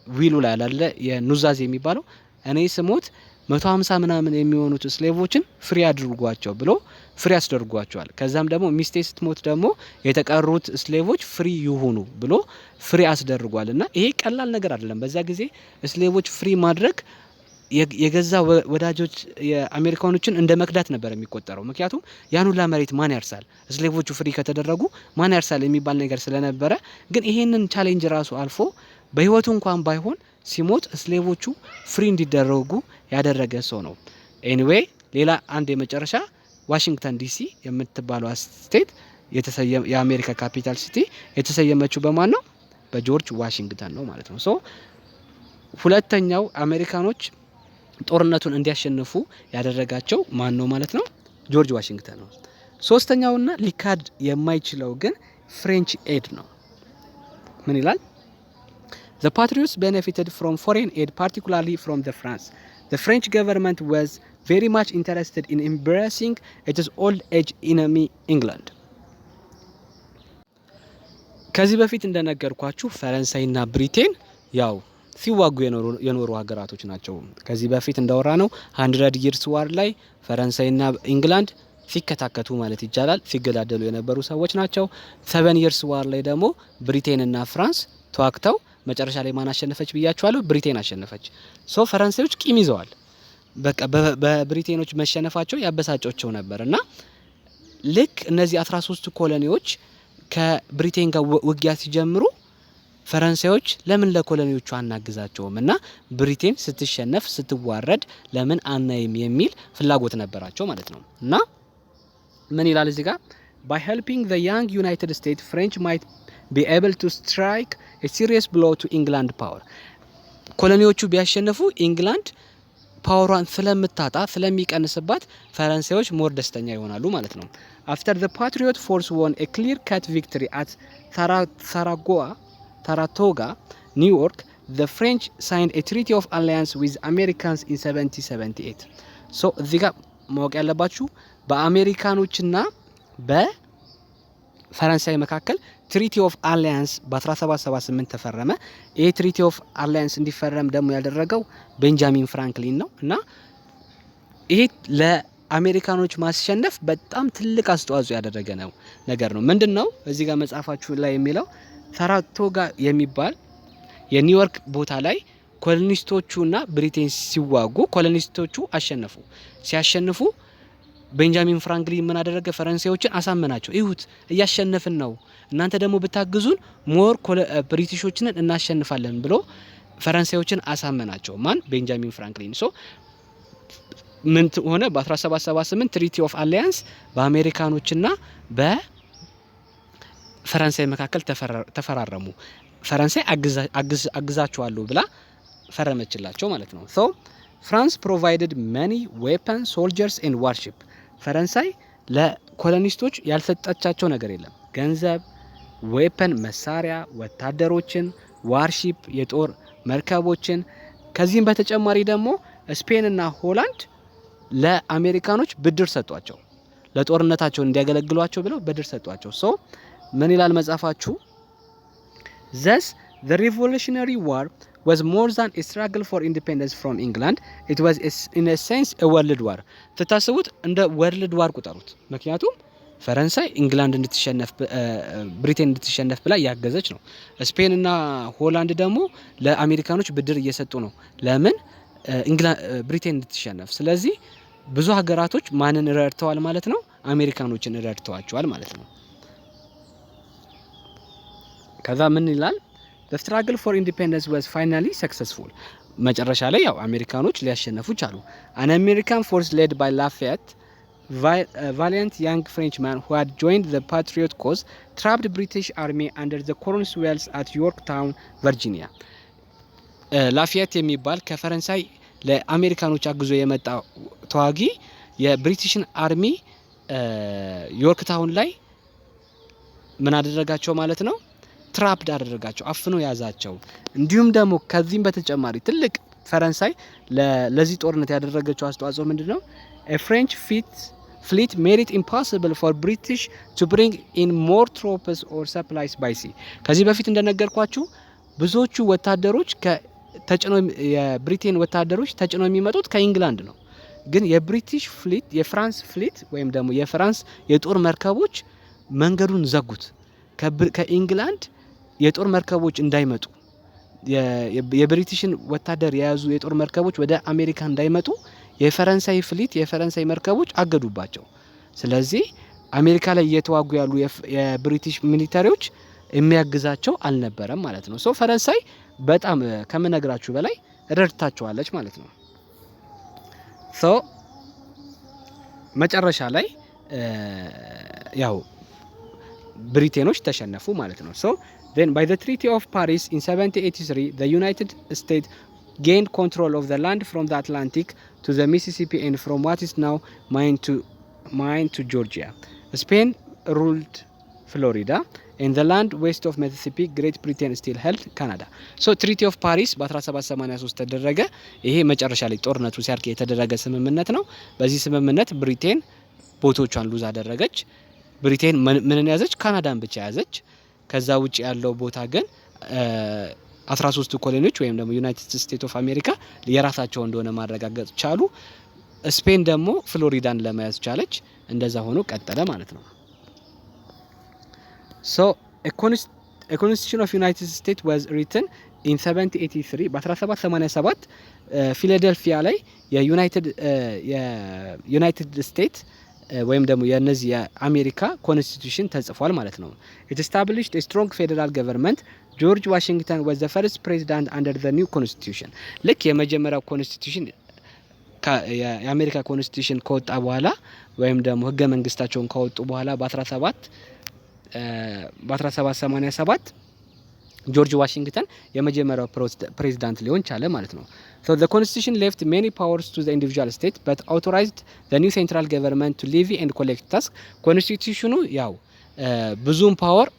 ዊሉ ላይ ያለ የኑዛዜ የሚባለው እኔ ስሞት 150 ምናምን የሚሆኑት ስሌቮችን ፍሪ አድርጓቸው ብሎ ፍሪ አስደርጓቸዋል። ከዛም ደግሞ ሚስቴ ስትሞት ደግሞ የተቀሩት ስሌቮች ፍሪ ይሁኑ ብሎ ፍሪ አስደርጓልና ይሄ ቀላል ነገር አይደለም። በዛ ጊዜ ስሌቮች ፍሪ ማድረግ የገዛ ወዳጆች የአሜሪካኖችን እንደ መክዳት ነበር የሚቆጠረው። ምክንያቱም ያን ሁላ መሬት ማን ያርሳል ስሌቮቹ ፍሪ ከተደረጉ ማን ያርሳል የሚባል ነገር ስለነበረ፣ ግን ይሄንን ቻሌንጅ ራሱ አልፎ በህይወቱ እንኳን ባይሆን ሲሞት ስሌቮቹ ፍሪ እንዲደረጉ ያደረገ ሰው ነው። ኤኒዌይ ሌላ አንድ የመጨረሻ ዋሽንግተን ዲሲ የምትባለው ስቴት የአሜሪካ ካፒታል ሲቲ የተሰየመችው በማን ነው? በጆርጅ ዋሽንግተን ነው ማለት ነው። ሶ ሁለተኛው አሜሪካኖች ጦርነቱን እንዲያሸንፉ ያደረጋቸው ማን ነው ማለት ነው? ጆርጅ ዋሽንግተን ነው። ሶስተኛውና ሊካድ የማይችለው ግን ፍሬንች ኤድ ነው። ምን ይላል? The Patriots benefited from foreign aid, particularly from France. The French government was very much interested in embracing its old age enemy England. ከዚህ በፊት እንደነገርኳችሁ ፈረንሳይና ብሪቴን ያው ሲዋጉ የኖሩ ሀገራቶች ናቸው። ከዚህ በፊት እንዳወራ ነው 100 years war ላይ ፈረንሳይና ኢንግላንድ ሲከታከቱ ማለት ይቻላል ሲገዳደሉ የነበሩ ሰዎች ናቸው። 7 years war ላይ ደግሞ ብሪቴንና ፍራንስ ተዋክተው መጨረሻ ላይ ማን አሸነፈች ብያችኋለሁ? ብሪቴን አሸነፈች። ሶ ፈረንሳዮች ቂም ይዘዋል። በቃ በብሪቴኖች መሸነፋቸው ያበሳጫቸው ነበርና ልክ እነዚህ 13 ኮሎኒዎች ከብሪቴን ጋር ውጊያ ሲጀምሩ ፈረንሳዮች ለምን ለኮሎኒዎቹ አናግዛቸውም እና ብሪቴን ስትሸነፍ ስትዋረድ ለምን አናይም የሚል ፍላጎት ነበራቸው ማለት ነው። እና ምን ይላል እዚህ ጋር? by helping the young United States French might be able to strike a serious blow to England power. ኮሎኒዎቹ ቢያሸነፉ ኢንግላንድ ፓወሯን ስለምታጣ ስለሚቀንስባት ፈረንሳዮች ሞር ደስተኛ ይሆናሉ ማለት ነው። after the patriot force won a clear cut victory at Saratoga, New York, the French signed a treaty of alliance with Americans in 1778. so እዚህ ጋር ማወቅ ያለባችሁ በአሜሪካኖችና በፈረንሳይ መካከል ትሪቲ ኦፍ አሊያንስ በ1778 ተፈረመ። ይሄ ትሪቲ ኦፍ አሊያንስ እንዲፈረም ደግሞ ያደረገው ቤንጃሚን ፍራንክሊን ነው እና ይሄ ለአሜሪካኖች ማስሸነፍ በጣም ትልቅ አስተዋጽኦ ያደረገ ነው ነገር ነው። ምንድነው እዚህ ጋር መጽሐፋችሁ ላይ የሚለው ሳራቶጋ የሚባል የኒውዮርክ ቦታ ላይ ኮሎኒስቶቹና ብሪቴን ሲዋጉ ኮሎኒስቶቹ አሸነፉ። ሲያሸንፉ ቤንጃሚን ፍራንክሊን ምን አደረገ? ፈረንሳዮችን አሳመናቸው። ይሁት እያሸነፍን ነው፣ እናንተ ደግሞ ብታግዙን ሞር ብሪቲሾችን እናሸንፋለን ብሎ ፈረንሳዮችን አሳመናቸው። ማን? ቤንጃሚን ፍራንክሊን። ሶ ምን ሆነ? በ1778 ትሪቲ ኦፍ አሊያንስ በአሜሪካኖችና በፈረንሳይ መካከል ተፈራረሙ። ፈረንሳይ አግዛቸዋለሁ ብላ ፈረመችላቸው ማለት ነው። ሶ France provided many weapons, soldiers and warship. ፈረንሳይ ለኮሎኒስቶች ያልሰጣቻቸው ነገር የለም። ገንዘብ፣ ዌፐን መሳሪያ፣ ወታደሮችን፣ ዋርሺፕ የጦር መርከቦችን። ከዚህም በተጨማሪ ደግሞ ስፔን እና ሆላንድ ለአሜሪካኖች ብድር ሰጧቸው። ለጦርነታቸው እንዲያገለግሏቸው ብለው ብድር ሰጧቸው። ሶ ምን ይላል መጽሐፋችሁ? Thus the Revolutionary War was more than a struggle for independence from England. It was in a sense a world war. ተታሰቡት እንደ ወርልድ ዋር ቁጠሩት። ምክንያቱም ፈረንሳይ ኢንግላንድ እንድትሸነፍ ብሪቴን እንድትሸነፍ ብላ ያገዘች ነው። ስፔን እና ሆላንድ ደግሞ ለአሜሪካኖች ብድር እየሰጡ ነው። ለምን? ብሪቴን እንድትሸነፍ። ስለዚህ ብዙ ሀገራቶች ማንን ረድተዋል ማለት ነው? አሜሪካኖችን ረድተዋቸዋል ማለት ነው። ከዛ ምን ይላል? The struggle for independence was finally successful. መጨረሻ ላይ ያው አሜሪካኖች ሊያሸነፉ ቻሉ። An American force led by Lafayette, valiant young Frenchman who had joined the patriot cause, trapped British army under the Cornwallis at Yorktown, Virginia. ላፊየት የሚባል ከፈረንሳይ ለአሜሪካኖች አግዞ የመጣ ተዋጊ የብሪቲሽን አርሚ ዮርክታውን ላይ ምን አደረጋቸው ማለት ነው? ትራፕድ አደረጋቸው፣ አፍኖ ያዛቸው። እንዲሁም ደግሞ ከዚህም በተጨማሪ ትልቅ ፈረንሳይ ለዚህ ጦርነት ያደረገችው አስተዋጽኦ ምንድነው? A French fleet made it impossible for British to bring in more troops or supplies by sea. ከዚህ በፊት እንደነገርኳችሁ ብዙዎቹ ወታደሮች የብሪቴን ወታደሮች ተጭነው የሚመጡት ከኢንግላንድ ነው። ግን የብሪቲሽ ፍሊት የፍራንስ ፍሊት ወይም ደግሞ የፍራንስ የጦር መርከቦች መንገዱን ዘጉት። ከኢንግላንድ የጦር መርከቦች እንዳይመጡ የብሪቲሽን ወታደር የያዙ የጦር መርከቦች ወደ አሜሪካ እንዳይመጡ የፈረንሳይ ፍሊት የፈረንሳይ መርከቦች አገዱባቸው። ስለዚህ አሜሪካ ላይ እየተዋጉ ያሉ የብሪቲሽ ሚሊታሪዎች የሚያግዛቸው አልነበረም ማለት ነው። ሶ ፈረንሳይ በጣም ከመነግራችሁ በላይ ረድታቸዋለች ማለት ነው። ሶ መጨረሻ ላይ ያው ብሪቴኖች ተሸነፉ ማለት ነው። ሶ then by the Treaty of Paris in 1783 the United States gained control of the land from the Atlantic to the Mississippi and from what is now Maine to Georgia. Spain ruled Florida and the land west of Mississippi. Great Britain still held Canada. So Treaty of Paris በ1783 ተደረገ። ይሄ መጨረሻ ላይ ጦርነቱ ሲያልቅ የተደረገ ስምምነት ነው። በዚህ ስምምነት ብሪቴን ቦታዎቿን ሉዝ አደረገች። ብሪቴን ምንን ያዘች? ካናዳን ብቻ ያዘች። ከዛ ውጪ ያለው ቦታ ግን 13 ኮሎኒዎች ወይም ደግሞ ዩናይትድ ስቴትስ ኦፍ አሜሪካ የራሳቸው እንደሆነ ማረጋገጥ ቻሉ። ስፔን ደግሞ ፍሎሪዳን ለመያዝ ቻለች። እንደዛ ሆኖ ቀጠለ ማለት ነው። So a constitution of United States was written in 1783 በ1787 ፊላዴልፊያ ላይ የዩናይትድ ስቴትስ ወይም ደግሞ የነዚህ የአሜሪካ ኮንስቲቱሽን ተጽፏል ማለት ነው። It established a strong federal government. George Washington was the first president under the new constitution. ልክ የመጀመሪያው ኮንስቲቱሽን የአሜሪካ ኮንስቲቱሽን ከወጣ በኋላ ወይም ደግሞ ህገ መንግስታቸውን ካወጡ በኋላ በ1787 ጆርጅ ዋሽንግተን የመጀመሪያው ፕሬዝዳንት ሊሆን ቻለ ማለት ነው። So the constitution left many powers to the individual state but authorized the new central government to levy and collect tax. ኮንስቲቱሽኑ ያው ብዙም ፓወር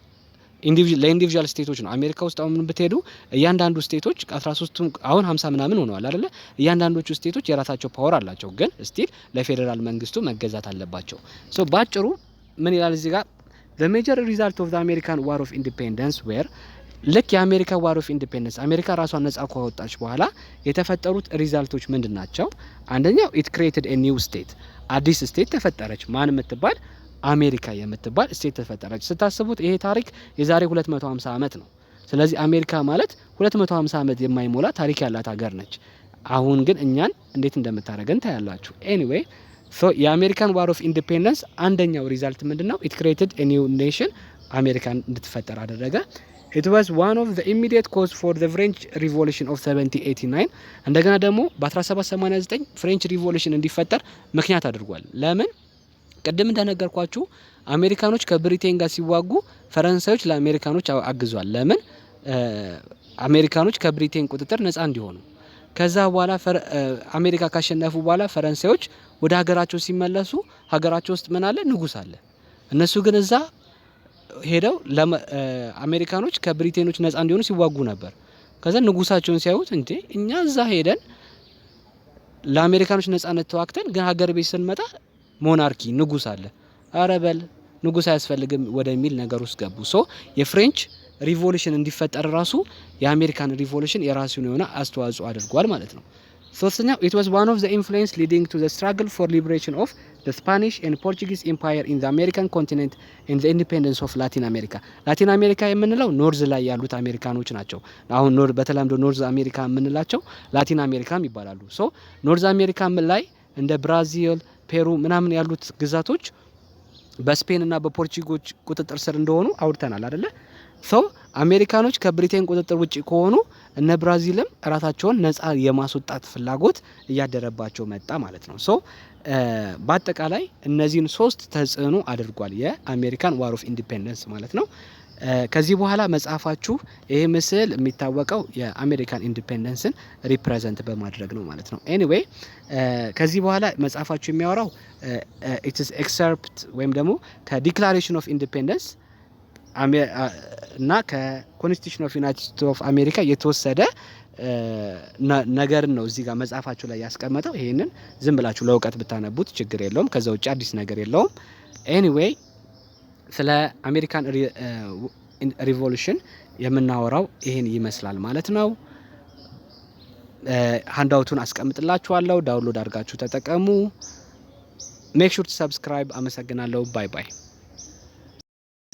ለኢንዲቪጁዋል ስቴቶች ነው። አሜሪካ ውስጥ አሁን ብትሄዱ እያንዳንዱ ስቴቶች 13ቱም አሁን 50 ምናምን ሆነዋል አይደለ? እያንዳንዶቹ ስቴቶች የራሳቸው ፓወር አላቸው፣ ግን ስቲል ለፌደራል መንግስቱ መገዛት አለባቸው። ሶ ባጭሩ ምን ይላል እዚህ ጋር? The major result of the American War of Independence were ልክ የአሜሪካ ዋር ኦፍ ኢንዲፔንደንስ አሜሪካ ራሷን ነጻ ካወጣች በኋላ የተፈጠሩት ሪዛልቶች ምንድን ናቸው? አንደኛው ኢት ክሬትድ ኤ ኒው ስቴት፣ አዲስ ስቴት ተፈጠረች። ማን የምትባል? አሜሪካ የምትባል ስቴት ተፈጠረች። ስታስቡት ይሄ ታሪክ የዛሬ 250 ዓመት ነው። ስለዚህ አሜሪካ ማለት 250 ዓመት የማይሞላ ታሪክ ያላት ሀገር ነች። አሁን ግን እኛን እንዴት እንደምታደርገን ታያላችሁ። ኤኒዌይ ሶ የአሜሪካን ዋር ኦፍ ኢንዲፔንደንስ አንደኛው ሪዛልት ምንድነው? ኢት ክሬትድ ኤ ኒው ኔሽን፣ አሜሪካን እንድትፈጠር አደረገ። It was one of the immediate cause for the French Revolution of 1789. እንደገና ደግሞ በ1789 ፍሬንች ሪቮሉሽን እንዲፈጠር ምክንያት አድርጓል። ለምን? ቅድም እንደነገርኳችሁ አሜሪካኖች ከብሪቴን ጋር ሲዋጉ ፈረንሳዮች ለአሜሪካኖች አግዟል። ለምን? አሜሪካኖች ከብሪቴን ቁጥጥር ነፃ እንዲሆኑ። ከዛ በኋላ አሜሪካ ካሸነፉ በኋላ ፈረንሳዮች ወደ ሀገራቸው ሲመለሱ ሀገራቸው ውስጥ ምን አለ? ንጉስ አለ። እነሱ ግን እዛ ሄደው አሜሪካኖች ከብሪቴኖች ነፃ እንዲሆኑ ሲዋጉ ነበር። ከዛ ንጉሳቸውን ሲያዩት እንዴ እኛ እዛ ሄደን ለአሜሪካኖች ነፃነት ተዋክተን ግን ሀገር ቤት ስንመጣ ሞናርኪ ንጉስ አለ፣ አረ በል ንጉስ አያስፈልግም ወደሚል ነገር ውስጥ ገቡ። ሶ የፍሬንች ሪቮሉሽን እንዲፈጠር ራሱ የአሜሪካን ሪቮሉሽን የራሱን የሆነ አስተዋጽኦ አድርጓል ማለት ነው። ሶስተኛው it was one of the influence leading to the struggle for liberation of the Spanish and Portuguese empire in the American continent and the independence of Latin America. ላቲን አሜሪካ የምንለው ኖርዝ ላይ ያሉት አሜሪካኖች ናቸው። አሁን በተለምዶ ኖርዝ አሜሪካ የምንላቸው ላቲን አሜሪካም ይባላሉ። ሶ ኖርዝ አሜሪካ ላይ እንደ ብራዚል፣ ፔሩ ምናምን ያሉት ግዛቶች በስፔን እና በፖርቹጊዞች ቁጥጥር ስር እንደሆኑ አውርተናል አይደለ? ሶ አሜሪካኖች ከብሪቴን ቁጥጥር ውጪ ከሆኑ እነ ብራዚልም ራሳቸውን ነፃ የማስወጣት ፍላጎት እያደረባቸው መጣ ማለት ነው። ሶ በአጠቃላይ እነዚህን ሶስት ተጽዕኖ አድርጓል የአሜሪካን ዋር ኦፍ ኢንዲፔንደንስ ማለት ነው። ከዚህ በኋላ መጽሐፋችሁ ይሄ ምስል የሚታወቀው የአሜሪካን ኢንዲፔንደንስን ሪፕሬዘንት በማድረግ ነው ማለት ነው። ኤኒዌይ ከዚህ በኋላ መጽሐፋችሁ የሚያወራው ኢት ኢዝ ኤክሰርፕት ወይም ደግሞ ከዲክላሬሽን ኦፍ ኢንዲፔንደንስ እና ከኮንስቲቱሽን ኦፍ ዩናይትድ ስቴትስ ኦፍ አሜሪካ የተወሰደ ነገር ነው እዚህ ጋር መጽሐፋችሁ ላይ ያስቀመጠው። ይሄንን ዝም ብላችሁ ለእውቀት ብታነቡት ችግር የለውም። ከዛ ውጭ አዲስ ነገር የለውም። ኤኒዌይ ስለ አሜሪካን ሪቮሉሽን የምናወራው ይሄን ይመስላል ማለት ነው። ሃንዳውቱን አስቀምጥላችኋለሁ፣ ዳውንሎድ አድርጋችሁ ተጠቀሙ። ሜክ ሹር ቱ ሰብስክራይብ። አመሰግናለሁ። ባይ ባይ።